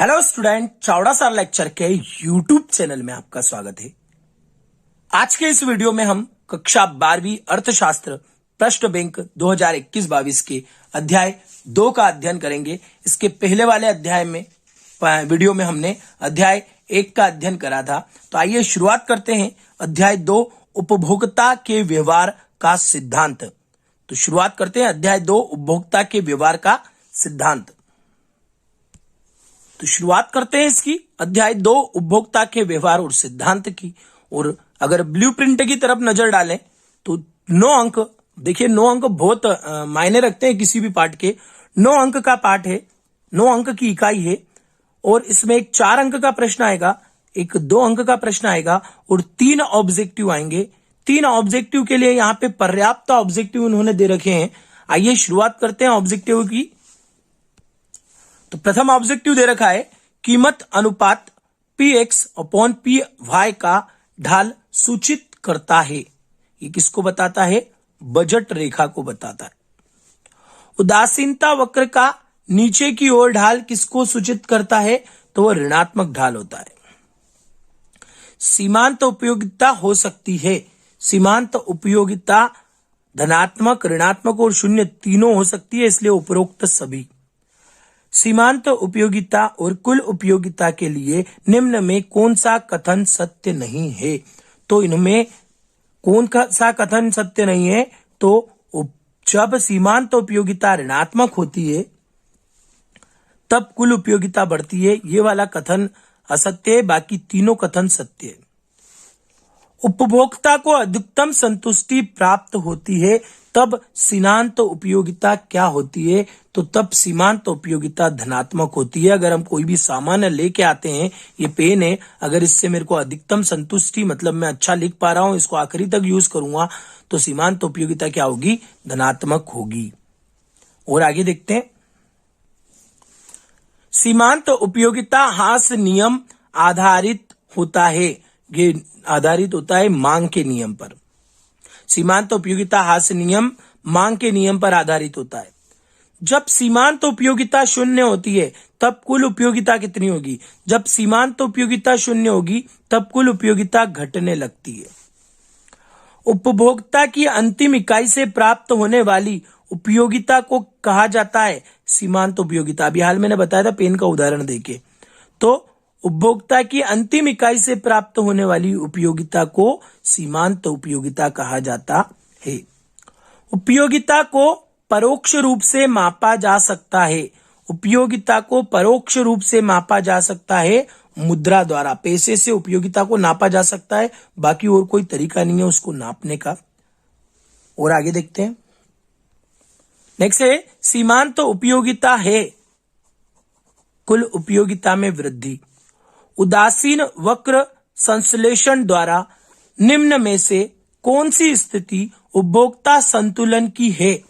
Hello student, Chavda sir lecture के YouTube channel में आपका स्वागत है। आज के इस वीडियो में हम कक्षा 12वीं अर्थशास्त्र प्रश्न बैंक 2021-22 के अध्याय 2 का अध्ययन करेंगे। इसके पहले वाले अध्याय में वीडियो में हमने अध्याय 1 का अध्ययन करा था। तो आइए शुरुआत करते हैं अध्याय 2 उपभोक्ता के व्यवहार का सिद्धांत। तो शुरुआत करते हैं अध्याय 2 उपभोक्ता के व्यवहार का सिद्धांत। तो शुरुआत करते हैं इसकी अध्याय 2 उपभोक्ता के व्यवहार और सिद्धांत की। और अगर ब्लूप्रिंट की तरफ नजर डालें तो 9 अंक, देखिए 9 अंक बहुत मायने रखते हैं किसी भी पाठ के। 9 अंक का पाठ है, 9 अंक की इकाई है और इसमें एक 4 अंक का प्रश्न आएगा, एक 2 अंक का प्रश्न आएगा और 3 ऑब्जेक्टिव आएंगे। 3 ऑब्जेक्टिव के लिए यहाँ पे पर्याप्त ऑब्जेक्टिव उन्होंने दे रखे हैं। आइए शुरुआत करते हैं ऑब्जेक्टिव की। तो प्रथम ऑब्जेक्टिव दे रखा है कीमत अनुपात px/py का ढाल सूचित करता है। ये किसको बताता है? बजट रेखा को बताता है। उदासीनता वक्र का नीचे की ओर ढाल किसको सूचित करता है? तो वह ऋणात्मक ढाल होता है। सीमांत उपयोगिता हो सकती है। सीमांत उपयोगिता धनात्मक, ऋणात्मक और शून्य तीनों हो सकती है, इसलिए उपरोक्त सभी। सीमांत उपयोगिता और कुल उपयोगिता के लिए निम्न में कौन सा कथन सत्य नहीं है? तो इनमें कौन सा कथन सत्य नहीं है? तो जब सीमांत उपयोगिता ऋणात्मक होती है तब कुल उपयोगिता बढ़ती है, ये वाला कथन असत्य है, बाकी तीनों कथन सत्य है। उपभोक्ता को अधिकतम संतुष्टि प्राप्त होती है तब सीमांत उपयोगिता क्या होती है? तो तब सीमांत उपयोगिता धनात्मक होती है। अगर हम कोई भी सामान लेके आते हैं, ये पेन है, अगर इससे मेरे को अधिकतम संतुष्टि, मतलब मैं अच्छा लिख पा रहा हूं, इसको आखिरी तक यूज करूंगा, तो सीमांत उपयोगिता क्या होगी? धनात्मक होगी। और आगे देखते हैं। सीमांत उपयोगिता हास्य नियम आधारित होता है। ये आधारित होता है मांग के नियम पर। सीमांत उपयोगिता हास्य नियम मांग के नियम पर आधारित होता है। जब सीमांत उपयोगिता शून्य होती है तब कुल उपयोगिता कितनी होगी? जब सीमांत उपयोगिता शून्य होगी तब कुल उपयोगिता घटने लगती है। उपभोक्ता की अंतिम इकाई से प्राप्त होने वाली उपयोगिता को कहा जाता है सीमांत उपयोगिता। अभी हाल मैंने बताया था पेन का उदाहरण देके। तो उपभोक्ता की अंतिम इकाई से प्राप्त होने वाली उपयोगिता को सीमांत उपयोगिता कहा जाता है। उपयोगिता को परोक्ष रूप से मापा जा सकता है। उपयोगिता को परोक्ष रूप से मापा जा सकता है मुद्रा द्वारा। पैसे से उपयोगिता को नापा जा सकता है, बाकी और कोई तरीका नहीं है उसको नापने का। और आगे देखते हैं। नेक्स्ट है सीमांत उपयोगिता है कुल उपयोगिता में वृद्धि। उदासीन वक्र संश्लेषण द्वारा निम्न में से कौन सी स्थिति उपभोक्ता संतुलन की है?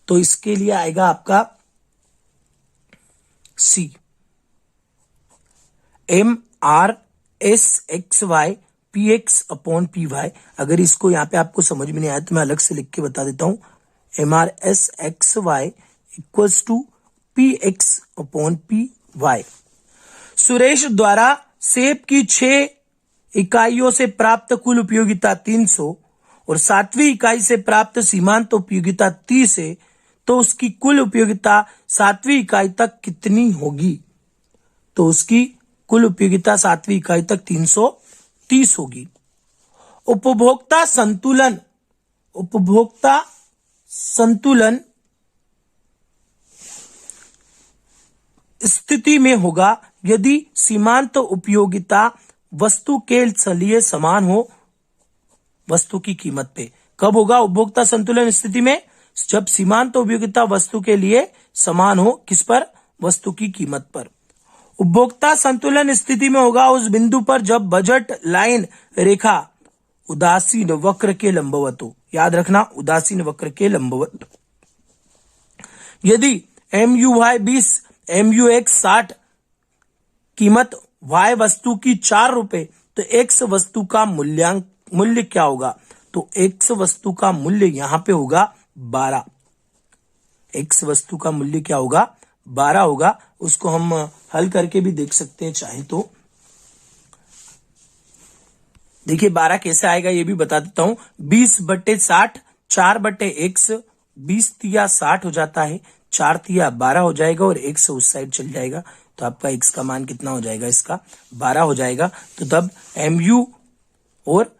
तो इसके लिए आएगा आपका सी। MRSXY/PX/PY। अगर इसको यहां पे आपको समझ में नहीं आया तो मैं अलग से लिख के बता देता हूं। MRSXY=PX/PY। सुरेश द्वारा सेब की 6 इकाइयों से प्राप्त कुल उपयोगिता 300 और 7वीं इकाई से प्राप्त सीमांत उपयोगिता 30 है, तो उसकी कुल उपयोगिता 7वीं इकाई तक कितनी होगी? तो उसकी कुल उपयोगिता 7वीं इकाई तक 330 होगी। उपभोक्ता संतुलन, उपभोक्ता संतुलन स्थिति में होगा यदि सीमांत उपयोगिता वस्तु के लिए समान हो वस्तु की कीमत पे। कब होगा उपभोक्ता संतुलन स्थिति में? जब सीमांत उपयोगिता वस्तु के लिए समान हो, किस पर? वस्तु की कीमत पर। उपभोक्ता संतुलन स्थिति में होगा उस बिंदु पर जब बजट लाइन रेखा उदासीन वक्र के लंबवत हो। याद रखना, उदासीन वक्र के लंबवत। यदि MUY 20, MUX 60 कीमत Y वस्तु की 4 रुपए, तो X वस्तु का मूल्य क्या होगा? तो X वस्तु का मूल्य यहां पे होगा 12। X वस्तु का मूल्य क्या होगा? 12 होगा। उसको हम हल करके भी देख सकते हैं चाहे तो। देखिए 12 कैसे आएगा ये भी बता देता हूं। 20/60, 4/x, 20 तिया 60 हो जाता है, 4 तिया 12 हो जाएगा और x उस साइड चल जाएगा। तो आपका x का मान कितना हो जाएगा, इसका 12 हो जाएगा। तो तब mu और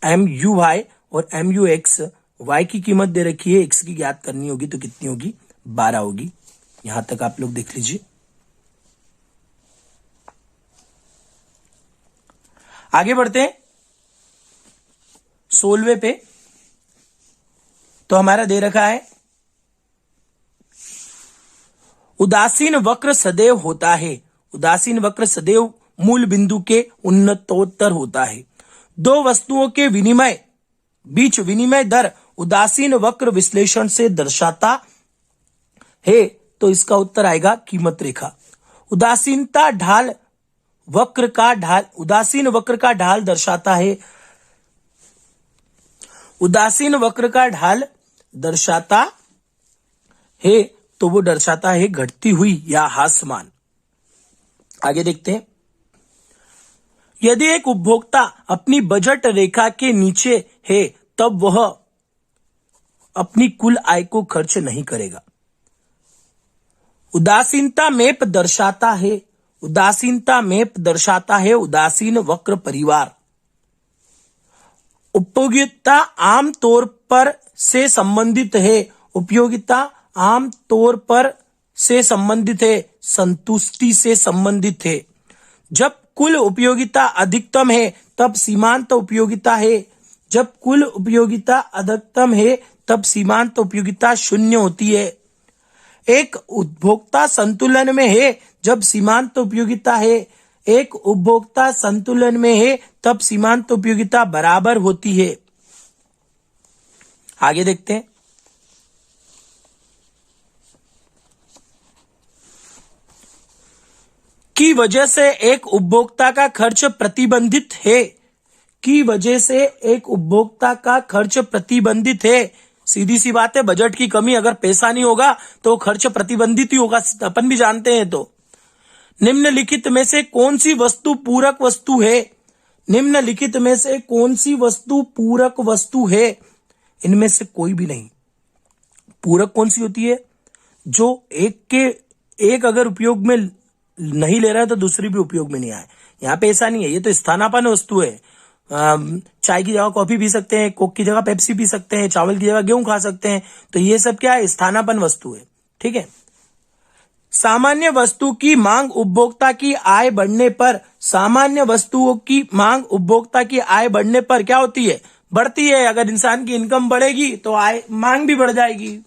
MUy और MUx, y की कीमत दे रखी है, x की ज्ञात करनी होगी तो कितनी होगी, 12 होगी। यहां तक आप लोग देख लीजिए। आगे बढ़ते हैं 16वें पे। तो हमारा दे रखा है उदासीन वक्र सदैव होता है। उदासीन वक्र सदैव मूल बिंदु के उन्नतोत्तर होता है। दो वस्तुओं के बीच विनिमय दर उदासीन वक्र विश्लेषण से दर्शाता है। तो इसका उत्तर आएगा कीमत रेखा। उदासीनता ढाल वक्र का ढाल, उदासीन वक्र का ढाल दर्शाता है। उदासीन वक्र का ढाल दर्शाता है तो वो दर्शाता है घटती हुई या ह्रासमान। आगे देखते हैं। यदि एक उपभोक्ता अपनी बजट रेखा के नीचे है तब वह अपनी कुल आय को खर्च नहीं करेगा। उदासीनता मैप दर्शाता है, उदासीनता मैप दर्शाता है उदासीन वक्र परिवार। उपयोगिता आमतौर पर से संबंधित है, उपयोगिता आमतौर पर से संबंधित है, संतुष्टि से संबंधित है। जब कुल उपयोगिता अधिकतम है तब सीमांत उपयोगिता है, जब कुल उपयोगिता अधिकतम है तब सीमांत उपयोगिता 0 होती है। एक उपभोक्ता संतुलन में है जब सीमांत उपयोगिता है, एक उपभोक्ता संतुलन में है तब सीमांत उपयोगिता बराबर होती है। आगे देखते हैं। की वजह से एक उपभोक्ता का खर्च प्रतिबंधित है, की वजह से एक उपभोक्ता का खर्च प्रतिबंधित है। सीधी सी बात है, बजट की कमी, अगर पैसा नहीं होगा तो खर्च प्रतिबंधित ही होगा, अपन भी जानते हैं। तो निम्नलिखित में से कौन सी वस्तु पूरक वस्तु है, निम्नलिखित में से कौन सी वस्तु पूरक वस्तु है, इनमें से कोई भी नहीं। पूरक कौन सी होती है, जो एक अगर उपयोग में नहीं ले रहा है तो दूसरी भी उपयोग में नहीं आए। यहाँ पे ऐसा नहीं है, ये तो स्थानापन्न वस्तु है। चाय की जगह कॉफी पी सकते हैं, कोक की जगह पेप्सी पी सकते हैं, चावल की जगह गेहूं खा सकते हैं। तो ये सब क्या है, स्थानापन्न वस्तु है। ठीक है। सामान्य वस्तु की मांग उपभोक्ता की आय बढ़ने पर, सामान्य वस्तुओं की मांग उपभोक्ता की आय बढ़ने पर क्या होती है, बढ़ती है। अगर इंसान की इनकम बढ़ेगी तो आय मांग भी बढ़ जाएगी,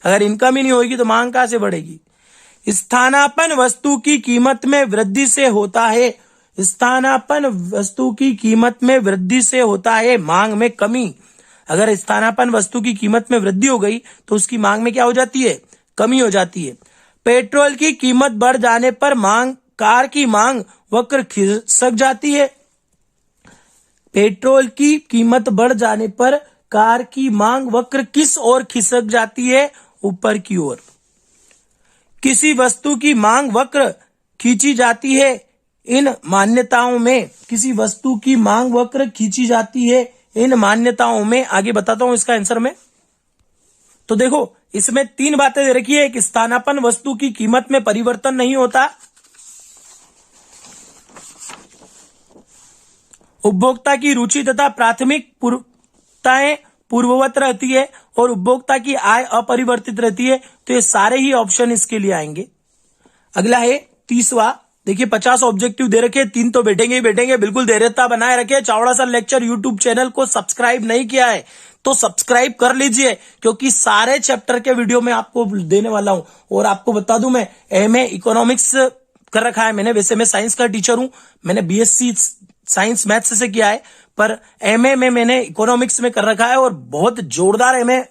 अगर इनकम ही नहीं होगी तो मांग कहां से बढ़ेगी। स्थानापन्न वस्तु की कीमत में वृद्धि से होता है, स्थानापन्न वस्तु की कीमत में वृद्धि से होता है मांग में कमी। अगर स्थानापन्न वस्तु की कीमत में वृद्धि हो गई तो उसकी मांग में क्या हो जाती है, कमी हो जाती है। पेट्रोल की कीमत बढ़ जाने पर कार की मांग वक्र खिसक जाती है। पेट्रोल की कीमत बढ़ जाने पर कार की मांग वक्र किस ओर खिसक जाती है, ऊपर की ओर। किसी वस्तु की मांग वक्र खींची जाती है, इन मान्यताओं में, किसी वस्तु की मांग वक्र खींची जाती है इन मान्यताओं में। आगे बताता हूं इसका आंसर में। तो देखो इसमें 3 बातें दे रखी है। एक, स्थानापन्न वस्तु की कीमत में परिवर्तन नहीं होता, उपभोक्ता की रुचि तथा प्राथमिक पूर्वताएं पूर्ववत रहती है और उपभोक्ता की आय अपरिवर्तित रहती है। तो ये सारे ही ऑप्शन इसके लिए आएंगे। अगला है 30वां। देखिए 50 ऑब्जेक्टिव दे रखे, 3 तो बैठेंगे ही बैठेंगे। बिल्कुल धैर्यता बनाए रखे। Chavda sir lecture YouTube channel को सब्सक्राइब नहीं किया है तो सब्सक्राइब कर लीजिए, क्योंकि सारे चैप्टर के वीडियो में आपको देने वाला हूं। और आपको बता दूं, मैं एमए इकोनॉमिक्स कर रखा है मैंने। वैसे मैं साइंस का टीचर हूं, मैंने बीएससी साइंस मैथ्स से किया है, पर एमए में मैंने इकोनॉमिक्स में कर रखा है और बहुत जोरदार एमए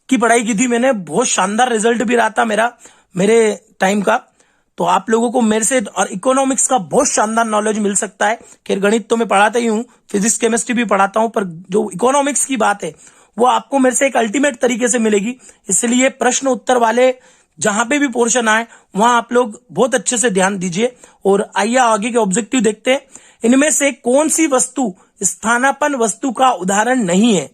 की पढ़ाई की थी मैंने। बहुत शानदार रिजल्ट भी रहा था मेरे टाइम का। तो आप लोगों को मेरे से और इकोनॉमिक्स का बहुत शानदार नॉलेज मिल सकता है। खैर गणित तो मैं पढ़ाता ही हूं, फिजिक्स केमिस्ट्री भी पढ़ाता हूं, पर जो इकोनॉमिक्स की बात है वो आपको मेरे से एक अल्टीमेट तरीके से मिलेगी। इसलिए प्रश्न उत्तर वाले जहां पे भी पोर्शन आए वहां आप लोग बहुत अच्छे से ध्यान दीजिए। और आइए आगे के ऑब्जेक्टिव देखते हैं। इनमें से कौन सी वस्तु स्थानापन्न वस्तु का उदाहरण नहीं है?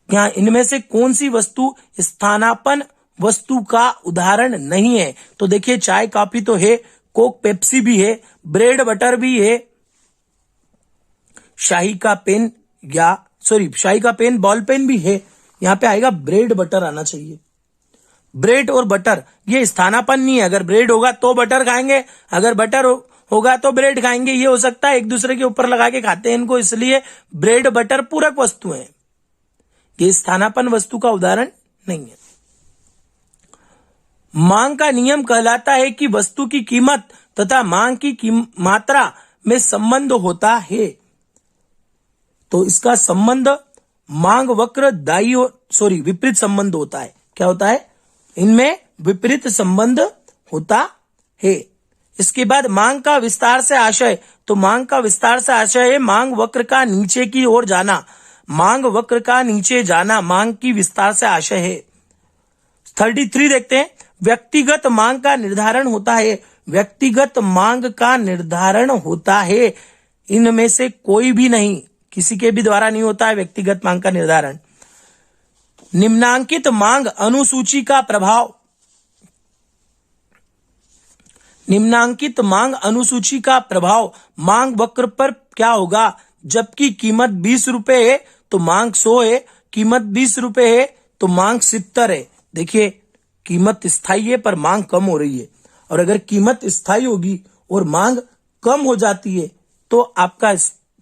क्या इनमें से कौन सी वस्तु स्थानापन्न वस्तु का उदाहरण नहीं है? तो देखिए, चाय कॉफी तो है, कोक पेप्सी भी है, ब्रेड बटर भी है, शाही का पेन बॉल पेन भी है। यहां पे आएगा ब्रेड बटर आना चाहिए। ब्रेड और बटर ये स्थानापन्न नहीं है। अगर ब्रेड होगा तो बटर खाएंगे, अगर बटर होगा तो ब्रेड खाएंगे। ये हो सकता है एक दूसरे के ऊपर लगा के खाते हैं इनको, इसलिए ब्रेड बटर पूरक वस्तु है, ये स्थानापन्न वस्तु का उदाहरण नहीं है। मांग का नियम कहलाता है कि वस्तु की कीमत तथा मांग की मात्रा में संबंध होता है। तो इसका संबंध मांग वक्र विपरीत संबंध होता है। क्या होता है? इनमें विपरीत संबंध होता है। इसके बाद मांग का विस्तार से आशय, तो मांग का विस्तार से आशय है मांग वक्र का नीचे की ओर जाना। मांग वक्र का नीचे जाना मांग की विस्तार से आशय है। 33 देखते हैं। व्यक्तिगत मांग का निर्धारण होता है। व्यक्तिगत मांग का निर्धारण होता है। इनमें से कोई भी नहीं, किसी के भी द्वारा नहीं होता है व्यक्तिगत मांग का निर्धारण। निम्नांकित मांग अनुसूची का प्रभाव। निम्नांकित मांग अनुसूची का प्रभाव मांग वक्र पर क्या होगा? जबकि कीमत 20 रुपए है तो मांग 100 है, कीमत 20 रुपए है तो मांग 70 है। देखिए, कीमत स्थायी है पर मांग कम हो रही है, और अगर कीमत स्थायी होगी और मांग कम हो जाती है तो आपका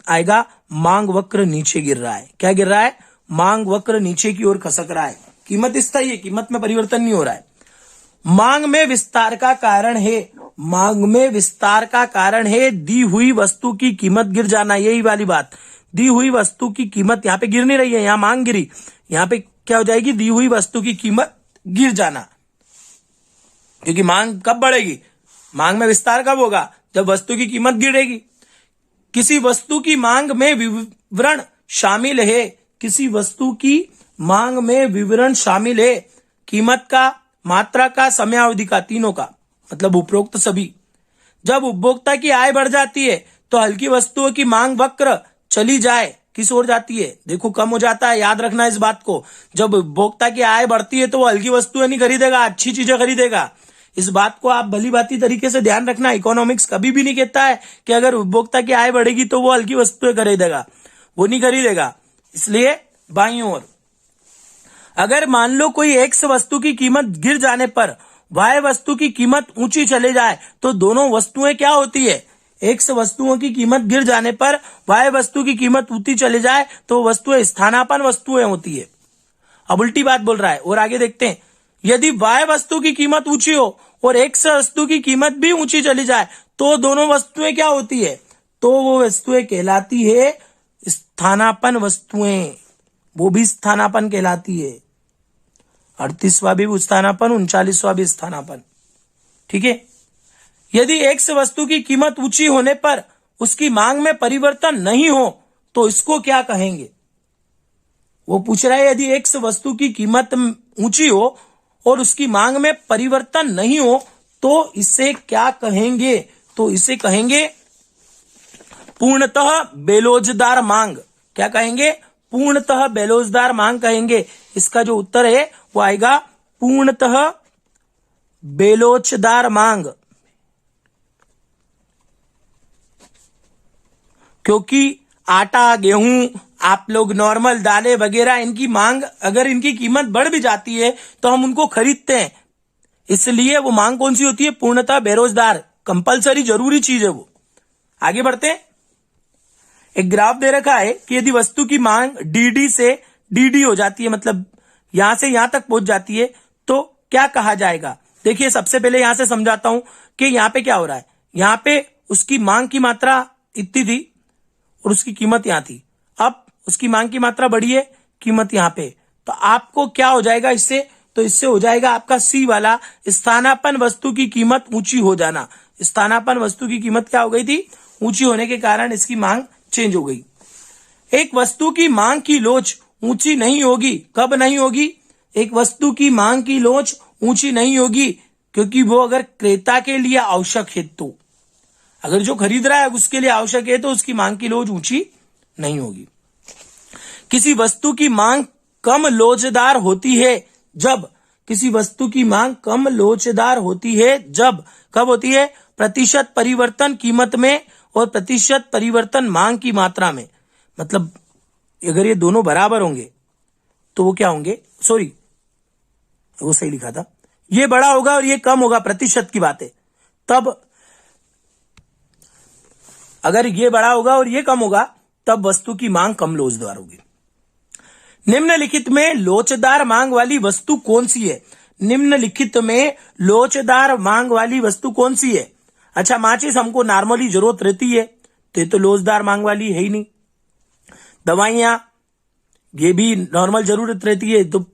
आएगा मांग वक्र नीचे गिर रहा है। क्या गिर रहा है? मांग वक्र नीचे की ओर खसक रहा है। कीमत स्थायी है, कीमत में परिवर्तन नहीं हो रहा है। मांग में विस्तार का कारण है। मांग में विस्तार का कारण है दी हुई वस्तु की कीमत गिर जाना। यही वाली बात, दी हुई वस्तु की कीमत यहाँ पे गिर नहीं रही है, यहाँ मांग गिरी, यहाँ पे क्या हो जाएगी? दी हुई वस्तु की कीमत गिर जाना। क्योंकि मांग कब बढ़ेगी? मांग में विस्तार कब होगा? जब वस्तु की कीमत गिरेगी। किसी वस्तु की मांग में विवरण शामिल है। किसी वस्तु की मांग में विवरण शामिल है। कीमत का, मात्रा का, समयावधि का, तीनों का, मतलब उपरोक्त सभी। जब उपभोक्ता की आय बढ़ जाती है तो हल्की वस्तुओं की मांग वक्र चली जाए, किस ओर जाती है? देखो, कम हो जाता है। याद रखना इस बात को। जब उपभोक्ता की आय बढ़ती है तो वो हल्की वस्तुएं नहीं खरीदेगा, अच्छी चीजें खरीदेगा। इस बात को आप भली भांति तरीके से ध्यान रखना। इकोनॉमिक्स कभी भी नहीं कहता है कि अगर उपभोक्ता की आय बढ़ेगी तो वो हल्की वस्तुएं खरीदेगा, वो नहीं खरीदेगा। इसलिए बाईं ओर, अगर मान लो कोई एक्स वस्तु की कीमत गिर जाने पर वाई वस्तु की कीमत ऊंची चले जाए तो दोनों वस्तुएं क्या होती है? एक्स वस्तुओं की कीमत गिर जाने पर वाई वस्तु की कीमत ऊंची चले जाए तो वस्तुएं स्थानापन्न वस्तुएं होती है। अब उल्टी बात बोल रहा है। और आगे देखते हैं। यदि वाई वस्तु की कीमत ऊंची हो और एक्स वस्तु की कीमत भी ऊंची चली जाए तो दोनों वस्तुएं क्या होती है? तो वो वस्तुएं कहलाती है स्थानापन्न वस्तुएं। वो भी स्थानापन्न कहलाती है। 38वां भी स्थानापन्न, 39वां भी स्थानापन्न। ठीक है। यदि एक्स वस्तु की कीमत ऊंची होने पर उसकी मांग में परिवर्तन नहीं हो तो इसको क्या कहेंगे? वो पूछ रहा है, यदि एक्स वस्तु की कीमत ऊंची हो और उसकी मांग में परिवर्तन नहीं हो तो इसे क्या कहेंगे? तो इसे कहेंगे पूर्णतः बेलोजदार मांग। क्या कहेंगे? पूर्णतः बेलोजदार मांग कहेंगे। इसका जो उत्तर है वो आएगा पूर्णतः बेलोचदार मांग। क्योंकि आटा, गेहूं, आप लोग नॉर्मल दालें वगैरह, इनकी मांग, अगर इनकी कीमत बढ़ भी जाती है तो हम उनको खरीदते हैं। इसलिए वो मांग कौन सी होती है? पूर्णतः बेरोजगार, कंपलसरी, जरूरी चीज है वो। आगे बढ़ते हैं। एक ग्राफ दे रखा है कि यदि वस्तु की मांग डीडी से डीडी हो जाती है, मतलब यहां से यहां तक पहुंच जाती है, तो क्या कहा जाएगा? देखिए, सबसे पहले यहां से समझाता हूं कि यहां पे क्या हो रहा है। यहां पे उसकी मांग की मात्रा इतनी थी और उसकी कीमत यहां थी। अब उसकी मांग की मात्रा बढ़ी है, कीमत यहां पे, तो आपको क्या हो जाएगा इससे? तो इससे हो जाएगा आपका सी वाला, स्थानापन्न वस्तु की कीमत ऊंची हो जाना। स्थानापन्न वस्तु की कीमत क्या हो गई थी? ऊंची होने के कारण इसकी मांग चेंज हो गई। एक वस्तु की मांग की लोच ऊंची नहीं होगी। कब नहीं होगी? एक वस्तु की मांग की लोच ऊंची नहीं होगी, क्योंकि वो अगर क्रेता के लिए आवश्यक है तो, अगर जो खरीद रहा है उसके लिए आवश्यक है तो उसकी मांग की लोच ऊंची नहीं होगी। किसी वस्तु की मांग कम लोचदार होती है जब, किसी वस्तु की मांग कम लोचदार होती है जब, कब होती है? प्रतिशत परिवर्तन कीमत में और प्रतिशत परिवर्तन मांग की मात्रा में। मतलब अगर ये दोनों बराबर होंगे तो वो क्या होंगे, सॉरी वो सही लिखा था, ये बड़ा होगा और ये कम होगा, प्रतिशत की बात है। तब अगर ये बड़ा होगा और ये कम होगा तब वस्तु की मांग कम लोचदार होगी। निम्नलिखित में लोचदार मांग वाली वस्तु कौन सी है? निम्नलिखित में लोचदार मांग वाली वस्तु कौन सी है? अच्छा, माचिस हमको नॉर्मली जरूरत रहती है तो ये तो लोचदार मांग वाली है ही नहीं। दवाइयां, ये भी नॉर्मल जरूरत रहती है, तो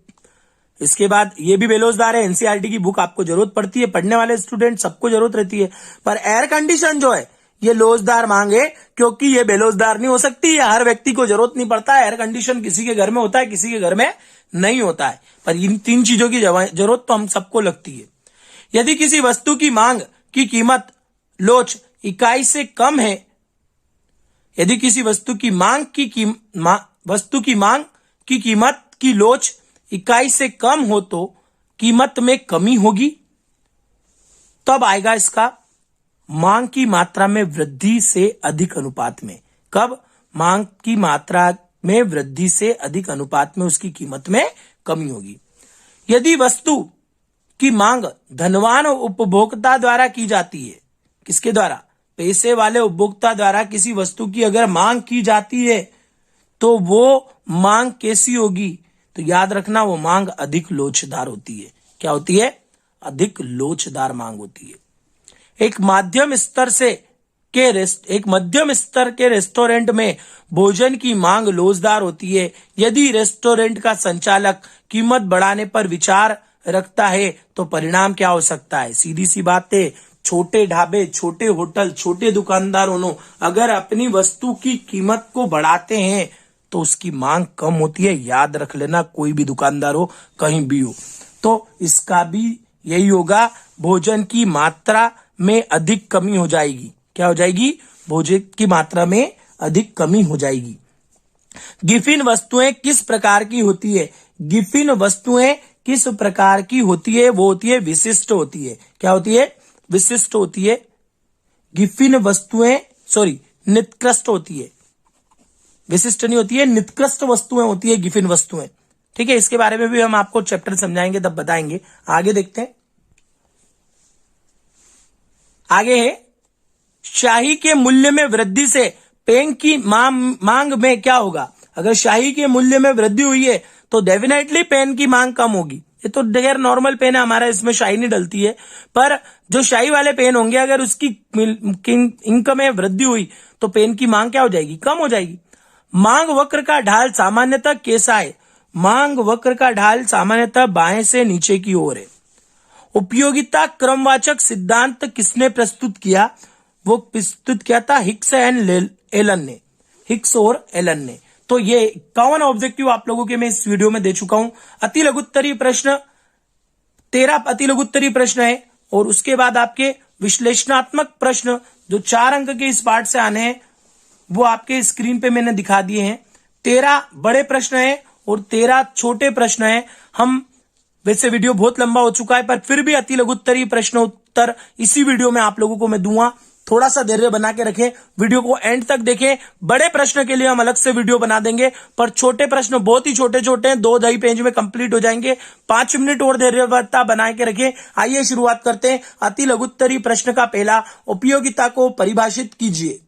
इसके बाद ये भी बेलोचदार है। एनसीईआरटी की बुक आपको जरूरत पड़ती है, पढ़ने वाले स्टूडेंट सबको जरूरत रहती है। पर एयर कंडीशन जो है ये लोचदार मांग है, क्योंकि ये बेलोचदार नहीं हो सकती, या हर व्यक्ति को जरूरत नहीं पड़ता है। एयर कंडीशन किसी के घर में होता है, किसी के घर में नहीं होता है, पर इन 3 चीजों की जरूरत तो हम सबको लगती है। यदि किसी वस्तु की मांग की कीमत लोच इकाई से कम है, यदि किसी वस्तु की मांग की कीमत की लोच इकाई से कम हो तो कीमत में कमी होगी। तब आएगा इसका मांग की मात्रा में वृद्धि से अधिक अनुपात में। कब? मांग की मात्रा में वृद्धि से अधिक अनुपात में उसकी कीमत में कमी होगी। यदि वस्तु की मांग धनवान उपभोक्ता द्वारा की जाती है, किसके द्वारा? पैसे वाले उपभोक्ता द्वारा किसी वस्तु की अगर मांग की जाती है तो वो मांग कैसी होगी? तो याद रखना, वो मांग अधिक लोचदार होती है। क्या होती है? अधिक लोचदार मांग होती है। एक मध्यम स्तर के रेस्टोरेंट में भोजन की मांग लोचदार होती है। यदि रेस्टोरेंट का संचालक कीमत बढ़ाने पर विचार रखता है तो परिणाम क्या हो सकता है? सीधी सी बात है, छोटे ढाबे, छोटे होटल, छोटे दुकानदारों अगर अपनी वस्तु की कीमत को बढ़ाते हैं तो उसकी मांग कम होती है। याद रख लेना, कोई भी दुकानदार हो, कहीं भी हो, तो इसका भी यही होगा, भोजन की मात्रा में अधिक कमी हो जाएगी। क्या हो जाएगी? भोजन की मात्रा में अधिक कमी हो जाएगी। गिफिन वस्तुएं किस प्रकार की होती है? गिफिन वस्तुएं किस प्रकार की होती है? वो होती है विशिष्ट होती है। क्या होती है? विशिष्ट होती है। गिफिन वस्तुएं निकृष्ट होती है, विशिष्ट नहीं होती है, निकृष्ट वस्तुएं होती है गिफिन वस्तुएं। ठीक है, इसके बारे में भी हम आपको चैप्टर समझाएंगे, तब बताएंगे। आगे देखते हैं। आगे है, शाही के मूल्य में वृद्धि से पेन की मांग में क्या होगा? अगर शाही के मूल्य में वृद्धि हुई है तो डेफिनेटली पेन की मांग कम होगी। ये तो गैर नॉर्मल पेन है हमारा, इसमें शाही नहीं डलती है। पर जो शाही वाले पेन होंगे, अगर उसकी इंक में वृद्धि हुई तो पेन की मांग क्या हो जाएगी? कम हो जाएगी। मांग वक्र का ढाल सामान्यतः कैसा है? मांग वक्र का ढाल सामान्यतः बाएं से नीचे की ओर है। उपयोगिता क्रमवाचक सिद्धांत किसने प्रस्तुत किया? वो प्रस्तुत किया था हिक्स एंड एलन ने, हिक्स और एलन ने। तो ये 51 ऑब्जेक्टिव आप लोगों के मैं इस वीडियो में दे चुका हूं। अति लघुत्तरीय प्रश्न 13 अति लघुत्तरीय प्रश्न है, और उसके बाद आपके विश्लेषणात्मक प्रश्न जो 4 अंक के इस पार्ट से आने हैं वो आपके स्क्रीन पे मैंने दिखा दिए हैं। 13 बड़े प्रश्न है और 13 छोटे प्रश्न है। हम वैसे वीडियो बहुत लंबा हो चुका है, पर फिर भी अति लघुत्तरीय प्रश्न उत्तर इसी वीडियो में आप लोगों को मैं दूंगा। थोड़ा सा धैर्य बना के रखें, वीडियो को एंड तक देखें। बड़े प्रश्न के लिए हम अलग से वीडियो बना देंगे, पर छोटे प्रश्न बहुत ही छोटे छोटे हैं, 2-2.5 पेज में कंप्लीट हो जाएंगे। 5 मिनट और धैर्यता बना के रखें। आइए शुरुआत करते हैं। अति लघुत्तरीय प्रश्न का पहला, उपयोगिता को परिभाषित कीजिए।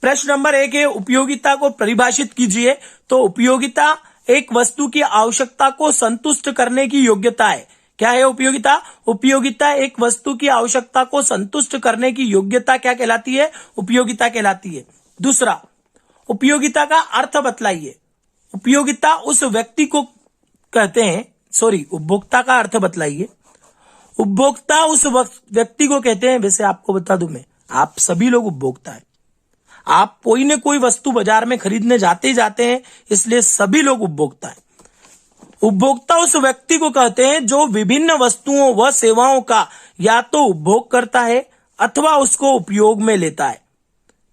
प्रश्न नंबर 1 है, उपयोगिता को परिभाषित कीजिए। तो उपयोगिता एक वस्तु की आवश्यकता को संतुष्ट करने की योग्यता है। क्या है उपयोगिता? उपयोगिता एक वस्तु की आवश्यकता को संतुष्ट करने की योग्यता क्या कहलाती है? उपयोगिता कहलाती है। दूसरा, उपयोगिता का अर्थ बतलाइए। उपयोगिता उस व्यक्ति को कहते हैं, उपभोक्ता का अर्थ बतलाइए। उपभोक्ता उस व्यक्ति को कहते हैं, वैसे आपको बता दूं मैं, आप सभी लोग उपभोक्ता है। आप कोई न कोई वस्तु बाजार में खरीदने जाते ही जाते हैं, इसलिए सभी लोग उपभोक्ता है। उपभोक्ता उस व्यक्ति को कहते हैं जो विभिन्न वस्तुओं व सेवाओं का या तो उपभोग करता है अथवा उसको उपयोग में लेता है।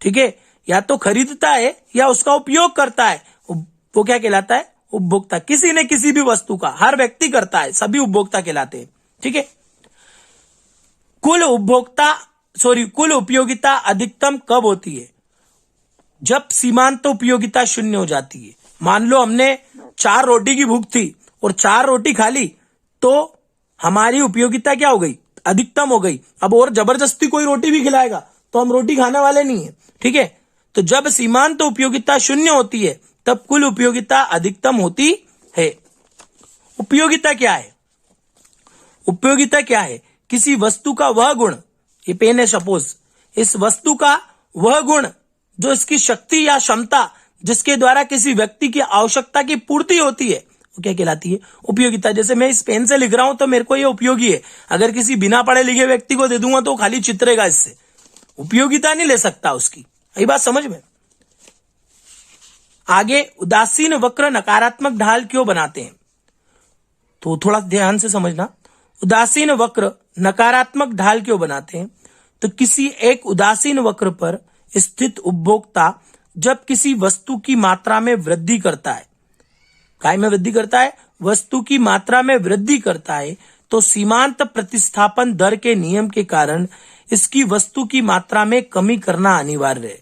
ठीक है, या तो खरीदता है या उसका उपयोग करता है, वो क्या कहलाता है? उपभोक्ता। किसी ने किसी भी वस्तु का, हर व्यक्ति करता है, सभी उपभोक्ता कहलाते हैं। ठीक है, कुल उपयोगिता अधिकतम कब होती है? जब सीमांत उपयोगिता शून्य हो जाती है। मान लो हमने 4 रोटी की भूख थी और 4 रोटी खा ली, तो हमारी उपयोगिता क्या हो गई? अधिकतम हो गई। अब और जबरदस्ती कोई रोटी भी खिलाएगा तो हम रोटी खाने वाले नहीं है। ठीक है, तो जब सीमांत उपयोगिता शून्य होती है तब कुल उपयोगिता अधिकतम होती है। उपयोगिता क्या है? उपयोगिता क्या है? किसी वस्तु का वह गुण, ये पेन है सपोज, इस वस्तु का वह गुण जो इसकी शक्ति या क्षमता जिसके द्वारा किसी व्यक्ति की आवश्यकता की पूर्ति होती है, वो क्या कहलाती है? उपयोगिता। जैसे मैं इस पेन से लिख रहा हूं तो मेरे को ये उपयोगी है, अगर किसी बिना पढ़े लिखे व्यक्ति को दे दूंगा तो खाली चित्रेगा, इससे उपयोगिता नहीं ले सकता उसकी। यही बात समझ में। आगे, उदासीन वक्र नकारात्मक ढाल क्यों बनाते हैं? तो थोड़ा ध्यान से समझना। उदासीन वक्र नकारात्मक ढाल क्यों बनाते हैं? तो किसी एक उदासीन वक्र पर स्थित उपभोक्ता जब किसी वस्तु की मात्रा में वृद्धि करता है, काय में वृद्धि करता है? वस्तु की मात्रा में वृद्धि करता है, तो सीमांत प्रतिस्थापन दर के नियम के कारण इसकी वस्तु की मात्रा में कमी करना अनिवार्य है।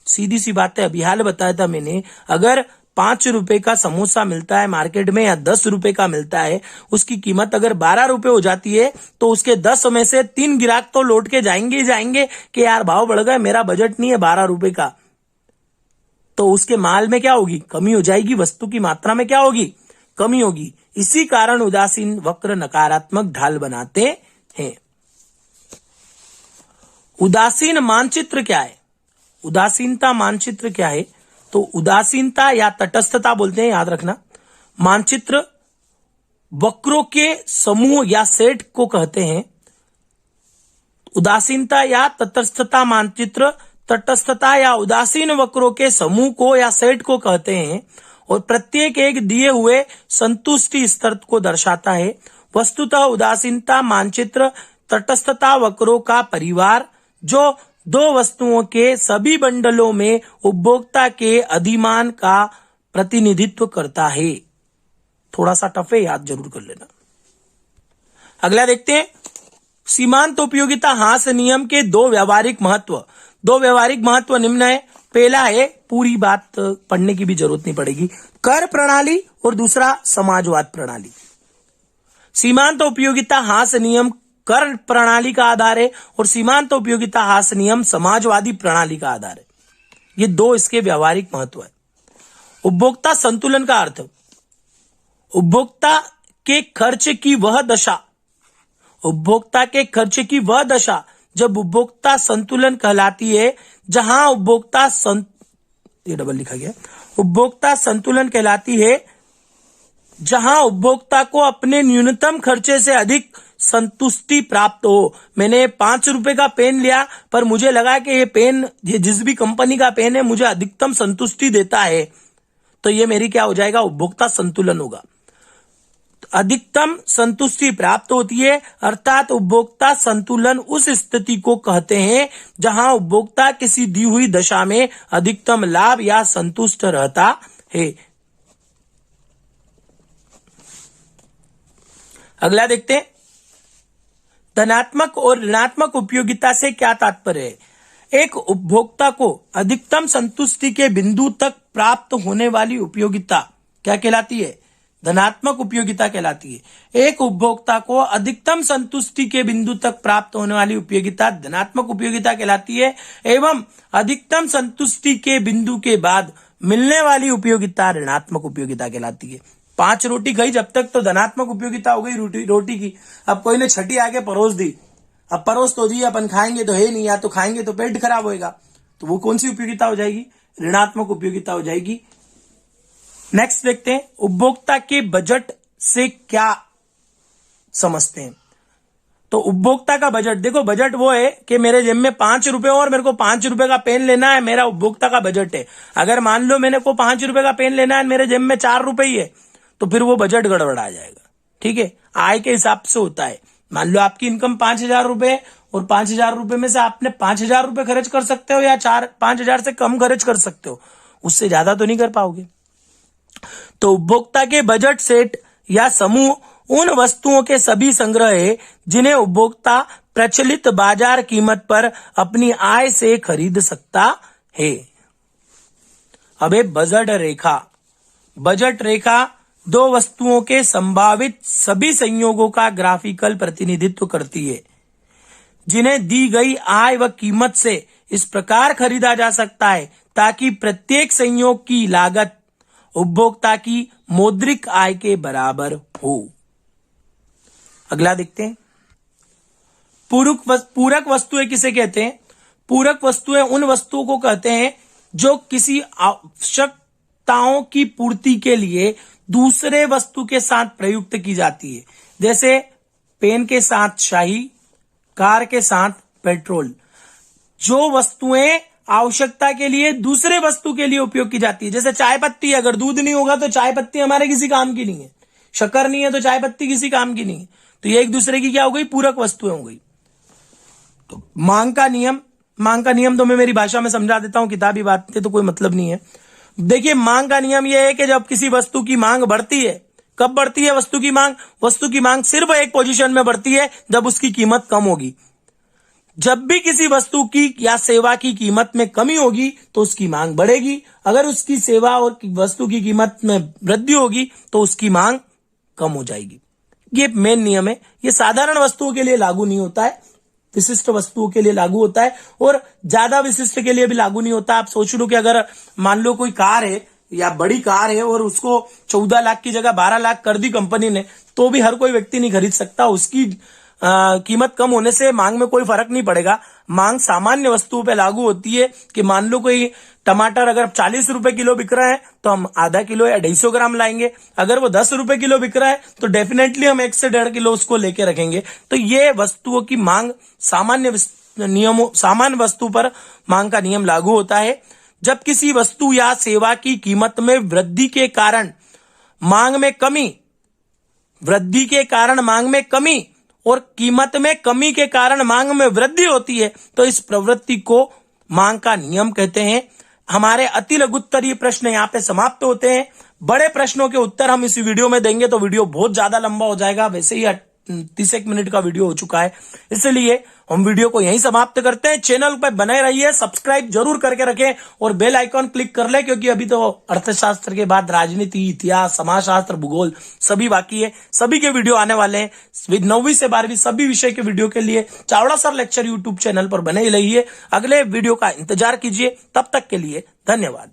सीधी सी बात है, अभी हाल बताया था मैंने, अगर 5 रुपए का समोसा मिलता है मार्केट में या 10 रुपए का मिलता है, उसकी कीमत अगर 12 रुपए हो जाती है तो उसके 10 में से 3 ग्राहक तो लौट के जाएंगे ही जाएंगे कि यार भाव बढ़ गए, मेरा बजट नहीं है 12 रुपए का। तो उसके माल में क्या होगी? कमी हो जाएगी। वस्तु की मात्रा में क्या होगी? कमी होगी। इसी कारण उदासीन वक्र नकारात्मक ढाल बनाते हैं। उदासीन मानचित्र क्या है? उदासीनता मानचित्र क्या है? तो उदासीनता या तटस्थता बोलते हैं, याद रखना। मानचित्र वक्रों के समूह या सेट को कहते हैं। उदासीनता या तटस्थता मानचित्र तटस्थता या उदासीन वक्रों के समूह को या सेट को कहते हैं और प्रत्येक एक दिए हुए संतुष्टि स्तर को दर्शाता है। वस्तुतः उदासीनता मानचित्र तटस्थता वक्रों का परिवार जो 2 वस्तुओं के सभी बंडलों में उपभोक्ता के अधिमान का प्रतिनिधित्व करता है। थोड़ा सा टफ है, याद जरूर कर लेना। अगला देखते हैं, सीमांत उपयोगिता ह्रास नियम के 2 व्यावहारिक महत्व। 2 व्यावहारिक महत्व निम्न है। पहला है, पूरी बात पढ़ने की भी जरूरत नहीं पड़ेगी, कर प्रणाली, और दूसरा समाजवाद प्रणाली। सीमांत उपयोगिता ह्रास नियम कर प्रणाली का आधार है और सीमांत उपयोगिता ह्रास नियम समाजवादी प्रणाली का आधार है। ये 2 इसके व्यावहारिक महत्व है। उपभोक्ता संतुलन का अर्थ, उपभोक्ता के खर्च की वह दशा, उपभोक्ता के खर्च की वह दशा जब उपभोक्ता संतुलन कहलाती है, जहां उपभोक्ता ये डबल लिखा गया, उपभोक्ता संतुलन कहलाती है जहां उपभोक्ता को अपने न्यूनतम खर्चे से अधिक संतुष्टि प्राप्त हो। मैंने 5 रुपए का पेन लिया पर मुझे लगा कि ये पेन, ये जिस भी कंपनी का पेन है, मुझे अधिकतम संतुष्टि देता है, तो ये मेरी क्या हो जाएगा? उपभोक्ता संतुलन होगा। अधिकतम संतुष्टि प्राप्त होती है, अर्थात उपभोक्ता संतुलन उस स्थिति को कहते हैं जहां उपभोक्ता किसी दी हुई दशा में अधिकतम लाभ या संतुष्ट रहता है। अगला देखते हैं, धनात्मक और ऋणात्मक उपयोगिता से क्या तात्पर्य है? एक उपभोक्ता को अधिकतम संतुष्टि के बिंदु तक प्राप्त होने वाली उपयोगिता क्या कहलाती है? धनात्मक उपयोगिता कहलाती है। एक उपभोक्ता को अधिकतम संतुष्टि के बिंदु तक प्राप्त होने वाली उपयोगिता धनात्मक उपयोगिता कहलाती है, एवं अधिकतम संतुष्टि के बिंदु के बाद मिलने वाली उपयोगिता ऋणात्मक उपयोगिता कहलाती है। 5 रोटी खाई जब तक तो धनात्मक उपयोगिता हो गई रोटी की। अब कोई ने छठी आके परोस दी, अब परोस तो दी, अपन खाएंगे तो है नहीं, या तो खाएंगे तो पेट खराब होएगा, तो वो कौन सी उपयोगिता हो जाएगी? ऋणात्मक उपयोगिता हो जाएगी। नेक्स्ट देखते हैं, उपभोक्ता के बजट से क्या समझते हैं? तो उपभोक्ता का बजट, देखो बजट वो है कि मेरे जेब में 5 रुपए और मेरे को 5 रुपए का पेन लेना है, मेरा उपभोक्ता का बजट है। अगर मान लो मैंने को 5 रुपए का पेन लेना है, मेरे जेब में 4 रुपए ही है, तो फिर वो बजट गड़बड़ा जाएगा। ठीक है, आय के हिसाब से होता है। मान लो आपकी इनकम 5,000 रुपए और 5,000 रुपए में से आपने 5,000 रुपए खर्च कर सकते हो या 5,000 से कम खर्च कर सकते हो, उससे ज्यादा तो नहीं कर पाओगे। तो उपभोक्ता के बजट सेट या समूह उन वस्तुओं के सभी संग्रह है जिन्हें उपभोक्ता प्रचलित बाजार कीमत पर अपनी आय से खरीद सकता है। अब बजट रेखा दो वस्तुओं के संभावित सभी संयोगों का ग्राफिकल प्रतिनिधित्व करती है जिन्हें दी गई आय व कीमत से इस प्रकार खरीदा जा सकता है ताकि प्रत्येक संयोग की लागत उपभोक्ता की मौद्रिक आय के बराबर हो। अगला देखते हैं, पूरक वस्तुएं किसे कहते हैं? पूरक वस्तुएं उन वस्तुओं को कहते हैं जो किसी आवश्यकताओं की पूर्ति के लिए दूसरे वस्तु के साथ प्रयुक्त की जाती है। जैसे पेन के साथ स्याही, कार के साथ पेट्रोल। जो वस्तुएं आवश्यकता के लिए दूसरे वस्तु के लिए उपयोग की जाती है, जैसे चाय पत्ती, अगर दूध नहीं होगा तो चाय पत्ती हमारे किसी काम की नहीं है, शक्कर नहीं है तो चाय पत्ती किसी काम की नहीं है। तो ये एक दूसरे की क्या हो गई? पूरक वस्तुएं हो गई। तो मांग का नियम तो मैं मेरी भाषा में समझा देता हूं, किताबी बात तो कोई मतलब नहीं है। देखिए, मांग का नियम यह है कि जब किसी वस्तु की मांग बढ़ती है, कब बढ़ती है वस्तु की मांग सिर्फ एक पोजीशन में बढ़ती है, जब उसकी कीमत कम होगी। जब भी किसी वस्तु की या सेवा की कीमत में कमी होगी तो उसकी मांग बढ़ेगी। अगर उसकी सेवा और वस्तु की कीमत में वृद्धि होगी तो उसकी मांग कम हो जाएगी। ये मेन नियम है। ये साधारण वस्तुओं के लिए लागू नहीं होता है, विशिष्ट वस्तुओं के लिए लागू होता है और ज्यादा विशिष्ट के लिए भी लागू नहीं होता। आप सोच लो कि अगर मान लो कोई कार है या बड़ी कार है और उसको 14 लाख की जगह 12 लाख कर दी कंपनी ने, तो भी हर कोई व्यक्ति नहीं खरीद सकता। उसकी कीमत कम होने से मांग में कोई फर्क नहीं पड़ेगा। मांग सामान्य वस्तुओं पे लागू होती है कि मान लो कोई टमाटर अगर 40 रुपए किलो बिक रहा है तो हम आधा किलो या 250 ग्राम लाएंगे। अगर वो 10 रुपए किलो बिक रहा है तो डेफिनेटली हम 1 से 1.5 किलो उसको लेके रखेंगे। तो ये वस्तुओं की मांग सामान्य वस्तु पर मांग का नियम लागू होता है। जब किसी वस्तु या सेवा की कीमत में वृद्धि के कारण मांग में कमी और कीमत में कमी के कारण मांग में वृद्धि होती है तो इस प्रवृत्ति को मांग का नियम कहते हैं। हमारे अति लघुत्तरीय प्रश्न यहाँ पे समाप्त होते हैं। बड़े प्रश्नों के उत्तर हम इस वीडियो में देंगे तो वीडियो बहुत ज्यादा लंबा हो जाएगा। वैसे ही 31 मिनट का वीडियो हो चुका है, इसलिए हम वीडियो को यहीं समाप्त करते हैं। चैनल पर बने रहिए, सब्सक्राइब जरूर करके रखें और बेल आइकॉन क्लिक कर ले, क्योंकि अभी तो अर्थशास्त्र के बाद राजनीति, इतिहास, समाजशास्त्र, भूगोल सभी बाकी है। सभी के वीडियो आने वाले हैं। 9वीं से 12वीं सभी विषय के वीडियो के लिए Chavda sir lecture YouTube channel पर बने ही रहिए। अगले वीडियो का इंतजार कीजिए। तब तक के लिए धन्यवाद।